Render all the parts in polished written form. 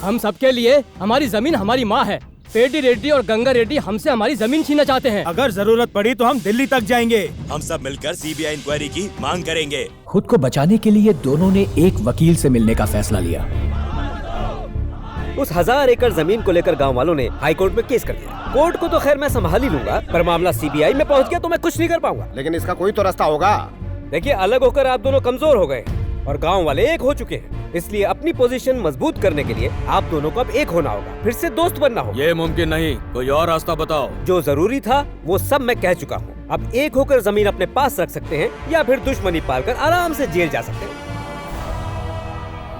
हम सबके लिए हमारी जमीन हमारी माँ है। पेडी रेड्डी और गंगा रेड्डी हमसे हमारी जमीन छीनना चाहते हैं। अगर जरूरत पड़ी तो हम दिल्ली तक जाएंगे। हम सब मिलकर सीबीआई इंक्वायरी की मांग करेंगे। खुद को बचाने के लिए दोनों ने एक वकील से मिलने का फैसला लिया। उस 1000 एकड़ जमीन को लेकर गांव वालों ने हाई कोर्ट में केस कर दिया। कोर्ट को तो खैर मैं संभाल ही लूंगा, पर मामला सीबीआई में पहुंच गया तो मैं कुछ नहीं कर पाऊंगा। लेकिन इसका कोई तो रास्ता होगा। देखिए, अलग होकर आप दोनों कमजोर हो गए और गांव वाले एक हो चुके हैं, इसलिए अपनी पोजीशन मजबूत करने के लिए आप दोनों को अब एक होना होगा, फिर से दोस्त बनना होगा। ये मुमकिन नहीं, कोई और रास्ता बताओ। जो जरूरी था वो सब मैं कह चुका हूँ। अब एक होकर जमीन अपने पास रख सकते हैं या फिर दुश्मनी पालकर आराम से जेल जा सकते हैं।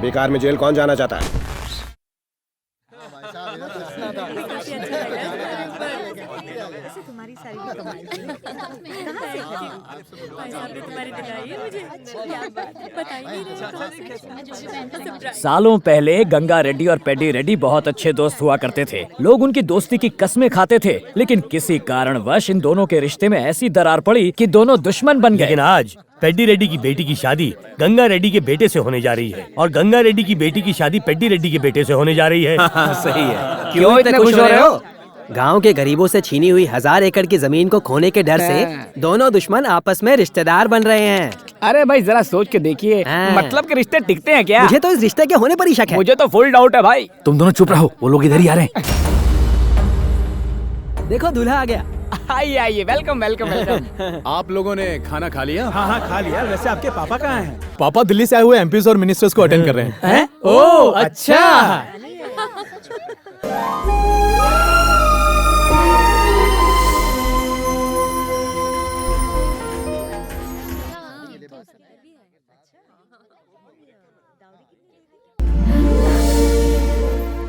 बेकार में जेल कौन जाना चाहता है? तुम्हारी सारी भी कमाई कहाँ से तुम्हारी दिलाई है मुझे। क्या बात है, बताइए। सालों पहले गंगा रेड्डी और पेडी रेड्डी बहुत अच्छे दोस्त हुआ करते थे। लोग उनकी दोस्ती की कस्में खाते थे, लेकिन किसी कारणवश इन दोनों के रिश्ते में ऐसी दरार पड़ी कि दोनों दुश्मन बन गए। लेकिन आज पेड्डी रेड्डी की बेटी की शादी गंगा रेड्डी के बेटे से होने जा रही है और गंगा रेड्डी की बेटी की शादी पेड्डी रेड्डी के बेटे से होने जा रही है। सही है। क्यों इतने खुश हो रहे हो? गांव के गरीबों से छीनी हुई 1000 एकड़ की जमीन को खोने के डर से दोनों दुश्मन आपस में रिश्तेदार बन रहे हैं। अरे भाई जरा सोच के देखिए, मतलब के रिश्ते टिकते हैं क्या? मुझे तो इस रिश्ते के होने पर ही शक है। मुझे तो फुल डाउट है भाई। तुम दोनों चुप रहो, वो लोग इधर ही आ रहे हैं। देखो दूल्हा आ गया। आइए आइए, वेलकम वेलकम वेलकम। आप लोगों ने खाना खा लिया? हाँ खा लिया। वैसे आपके पापा कहाँ हैं? पापा दिल्ली से आए हुए एमपीज और मिनिस्टर्स को अटेंड कर रहे हैं। ओह अच्छा।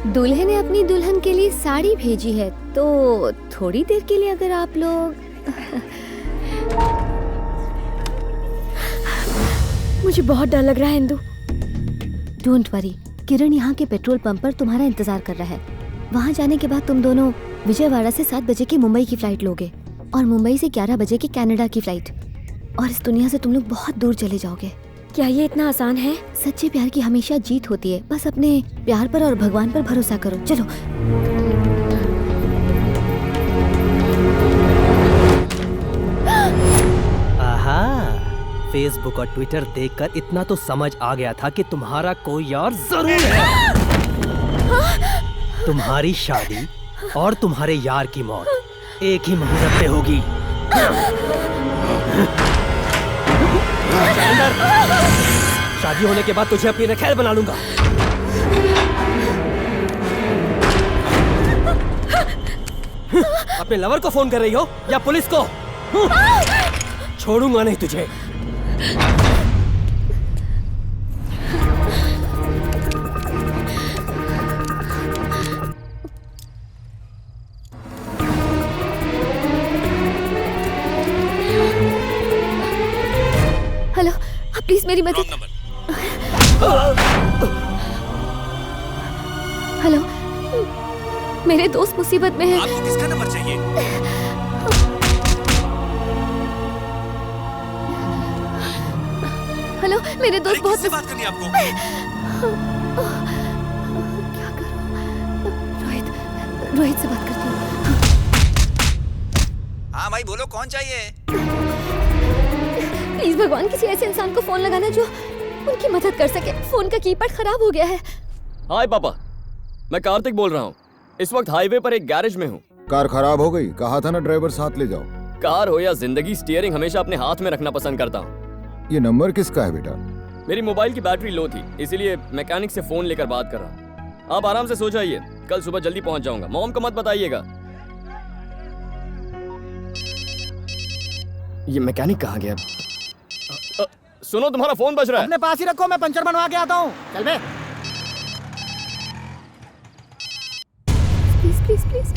दूल्हे ने अपनी दुल्हन के लिए साड़ी भेजी है, तो थोड़ी देर के लिए अगर आप लोग मुझे बहुत डर लग रहा है इंदु। डोंट वरी, किरण यहाँ के पेट्रोल पंप पर तुम्हारा इंतजार कर रहा है। वहाँ जाने के बाद तुम दोनों विजयवाड़ा से 7 बजे की मुंबई की फ्लाइट लोगे और मुंबई से 11 बजे की कनाडा की फ्लाइट, और इस दुनिया से तुम लोग बहुत दूर चले जाओगे। क्या ये इतना आसान है? सच्चे प्यार की हमेशा जीत होती है, बस अपने प्यार पर और भगवान पर भरोसा करो। चलो। आहा, फेसबुक और ट्विटर देखकर इतना तो समझ आ गया था कि तुम्हारा कोई और जरूर है। तुम्हारी शादी और तुम्हारे यार की मौत एक ही मुहूर्त पे होगी। शादी होने के बाद तुझे अपनी रखैल बना लूंगा। अपने लवर को फोन कर रही हो या पुलिस को? छोड़ूंगा नहीं तुझे। हेलो, प्लीज मेरी मदद। हेलो, मेरे दोस्त मुसीबत में है। आपको किसका नंबर चाहिए? हेलो, मेरे दोस्त बहुत। किससे बात करनी है आपको? क्या करूं? रोहित से बात करती हूँ। हाँ भाई बोलो, कौन चाहिए? प्लीज भगवान, किसी ऐसे इंसान को फोन लगाना जो उनकी मदद कर सके। फोन का कीपैड खराब हो गया है। हाय पापा, मैं कार्तिक बोल रहा हूँ। इस वक्त हाईवे पर एक गैरेज में हूँ। कार खराब हो गई, कहा था ना ड्राइवर साथ ले जाओ। कार हो या जिंदगी, स्टीयरिंग हमेशा अपने हाथ में रखना पसंद करता हूँ। ये नंबर किसका है बेटा? मेरी मोबाइल की बैटरी लो थी, इसीलिए मैकेनिक से फोन लेकर बात कर रहा हूँ। आप आराम से सो जाइए, कल सुबह जल्दी पहुँच जाऊंगा। मॉम को मत बताइएगा। ये मैकेनिक कहाँ गया? सुनो, तुम्हारा फोन बज रहा है। अपने पास ही रखो, मैं पंचर बनवा के आता हूँ। चल बे। Please please please.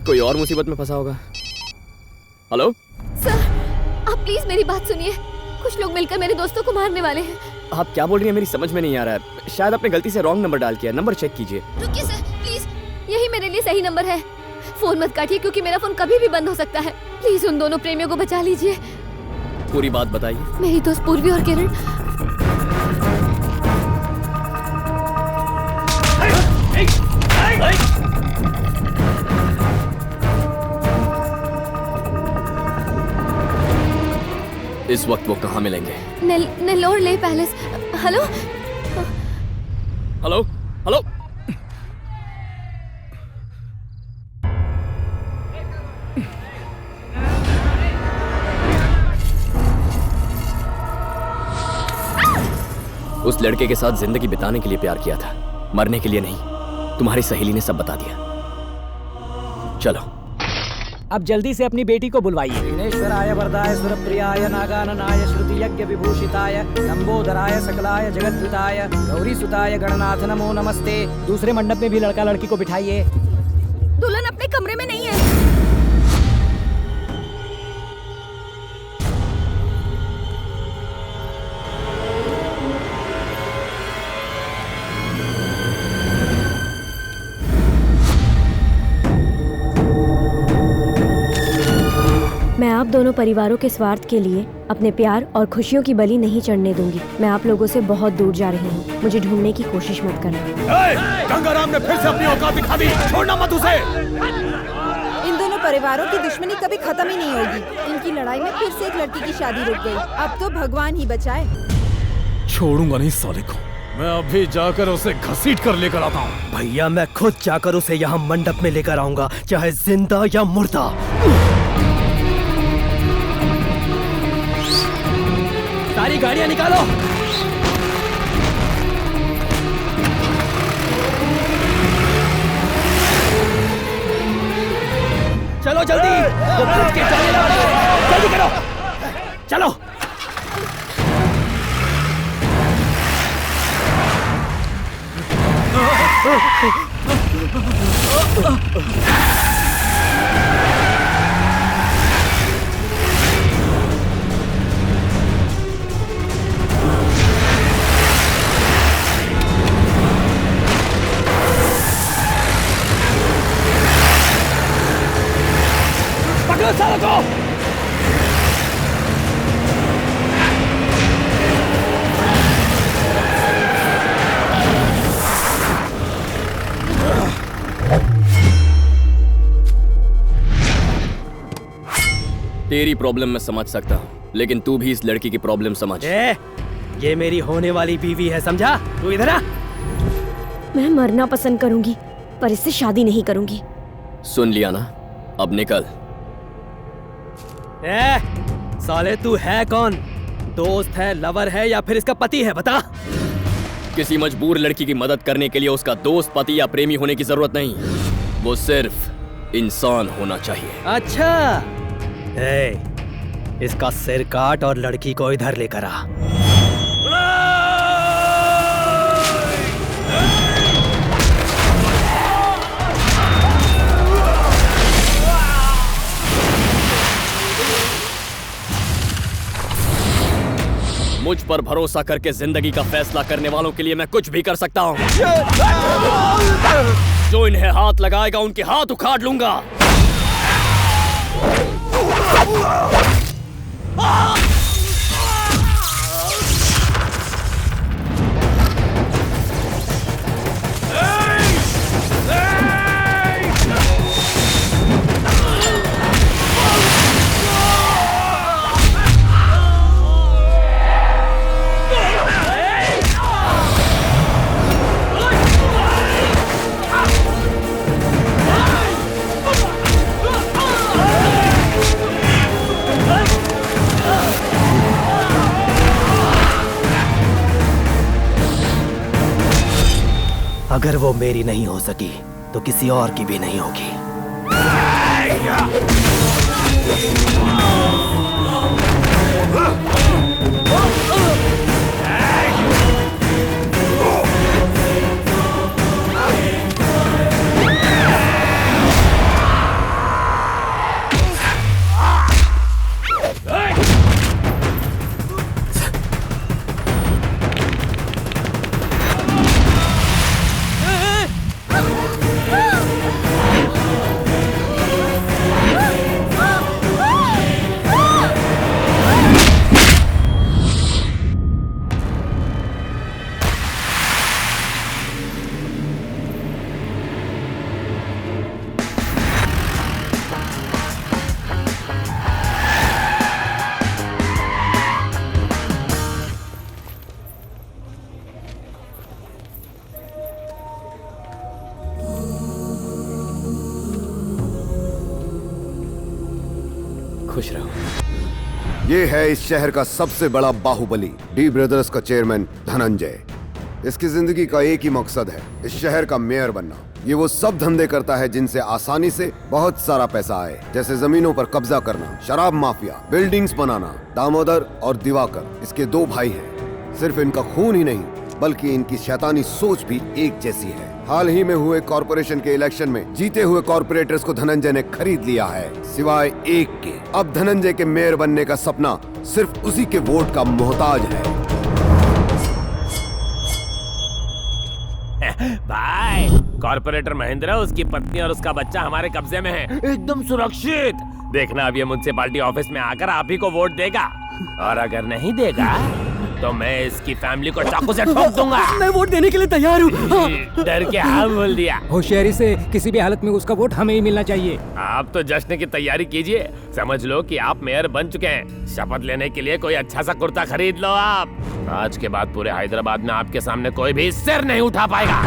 कोई और मुसीबत में फंसा होगा। हेलो सर, आप प्लीज मेरी बात सुनिए। कुछ लोग मिलकर मेरे दोस्तों को मारने वाले हैं। आप क्या बोल रही हैं? मेरी समझ में नहीं आ रहा है। शायद आपने गलती से रॉन्ग नंबर डाल किया। नंबर चेक कीजिए। रुकिए सर, प्लीज, यही मेरे लिए सही नंबर है। फोन मत काटिए क्योंकि मेरा फोन कभी भी बंद हो सकता है। प्लीज उन दोनों प्रेमियों को बचा लीजिए। पूरी बात बताइए। मेरी दोस्त पूर्वी और किरण। इस वक्त वो कहाँ मिलेंगे? नेल्लोर ले पैलेस। Hello hello hello. उस लड़के के साथ जिंदगी बिताने के लिए प्यार किया था, मरने के लिए नहीं। तुम्हारी सहेली ने सब बता दिया। चलो अब जल्दी से अपनी बेटी को बुलवाइए। विघ्नेश्वराय वरदाय सुरप्रियाय नागाननाय श्रुति यज्ञ विभूषिताय लंबोदराय सकलाय जगद्विताय गौरी सुताय गणनाथ नमो नमस्ते। दूसरे मंडप में भी लड़का लड़की को बिठाइए। दुल्हन अपने कमरे में नहीं है। मैं आप दोनों परिवारों के स्वार्थ के लिए अपने प्यार और खुशियों की बलि नहीं चढ़ने दूंगी। मैं आप लोगों से बहुत दूर जा रही हूँ। मुझे ढूंढने की कोशिश मत करना। गंगाराम ने फिर से अपनी औकात दिखा दी। छोड़ना मत उसे। इन दोनों परिवारों की दुश्मनी कभी खत्म ही नहीं होगी। इनकी लड़ाई में फिर से एक लड़की की शादी रुक गई। अब तो भगवान ही बचाए। छोड़ूंगा नहीं साले को। मैं अभी जाकर उसे घसीट कर लेकर आता हूँ। भैया मैं खुद जाकर उसे यहाँ मंडप में लेकर आऊंगा, चाहे जिंदा या मुर्दा। सारी गाड़ियां निकालो। चलो जल्दी, वो पूछ के जाने लगा। जल्दी करो, चलो। पकड़ो सालों को। तेरी प्रॉब्लम मैं समझ सकता हूँ, लेकिन तू भी इस लड़की की प्रॉब्लम समझ। ये मेरी होने वाली बीवी है, समझा? तू इधर आ। मैं मरना पसंद करूंगी, पर इससे शादी नहीं करूंगी। सुन लिया ना, अब निकल। साले तू है कौन? दोस्त है, लवर है या फिर इसका पति है, बता। किसी मजबूर लड़की की मदद करने के लिए उसका दोस्त, पति या प्रेमी होने की जरूरत नहीं। वो सिर्फ इंसान होना चाहिए। अच्छा, इसका सिर काट और लड़की को इधर लेकर आ। मुझ पर भरोसा करके जिंदगी का फैसला करने वालों के लिए मैं कुछ भी कर सकता हूँ। जो इन्हें हाथ लगाएगा उनके हाथ उखाड़ लूंगा। अगर वो मेरी नहीं हो सकी तो किसी और की भी नहीं होगी। खुश रहो। ये है इस शहर का सबसे बड़ा बाहुबली, डी ब्रदर्स का चेयरमैन धनंजय। इसकी जिंदगी का एक ही मकसद है, इस शहर का मेयर बनना। ये वो सब धंधे करता है जिनसे आसानी से बहुत सारा पैसा आए, जैसे जमीनों पर कब्जा करना, शराब माफिया, बिल्डिंग्स बनाना। दामोदर और दिवाकर इसके 2 भाई हैं। सिर्फ इनका खून ही नहीं बल्कि इनकी शैतानी सोच भी एक जैसी है। हाल ही में हुए कॉर्पोरेशन के इलेक्शन में जीते हुए कॉर्पोरेटर्स को धनंजय ने खरीद लिया है, सिवाय एक के। अब धनंजय के मेयर बनने का सपना सिर्फ उसी के वोट का मोहताज है। भाई, कॉर्पोरेटर महेंद्र, उसकी पत्नी और उसका बच्चा हमारे कब्जे में है, एकदम सुरक्षित। देखना अब ये म्युनिसिपैलिटी ऑफिस में आकर आप ही को वोट देगा, और अगर नहीं देगा तो मैं इसकी फैमिली को चाकू से ठोक दूंगा। मैं वोट देने के लिए तैयार हूँ। डर के हाँ बोल दिया। होशियारी से किसी भी हालत में उसका वोट हमें ही मिलना चाहिए। आप तो जश्न की तैयारी कीजिए, समझ लो कि आप मेयर बन चुके हैं। शपथ लेने के लिए कोई अच्छा सा कुर्ता खरीद लो आप। आज के बाद पूरे हैदराबाद में आपके सामने कोई भी सिर नहीं उठा पाएगा।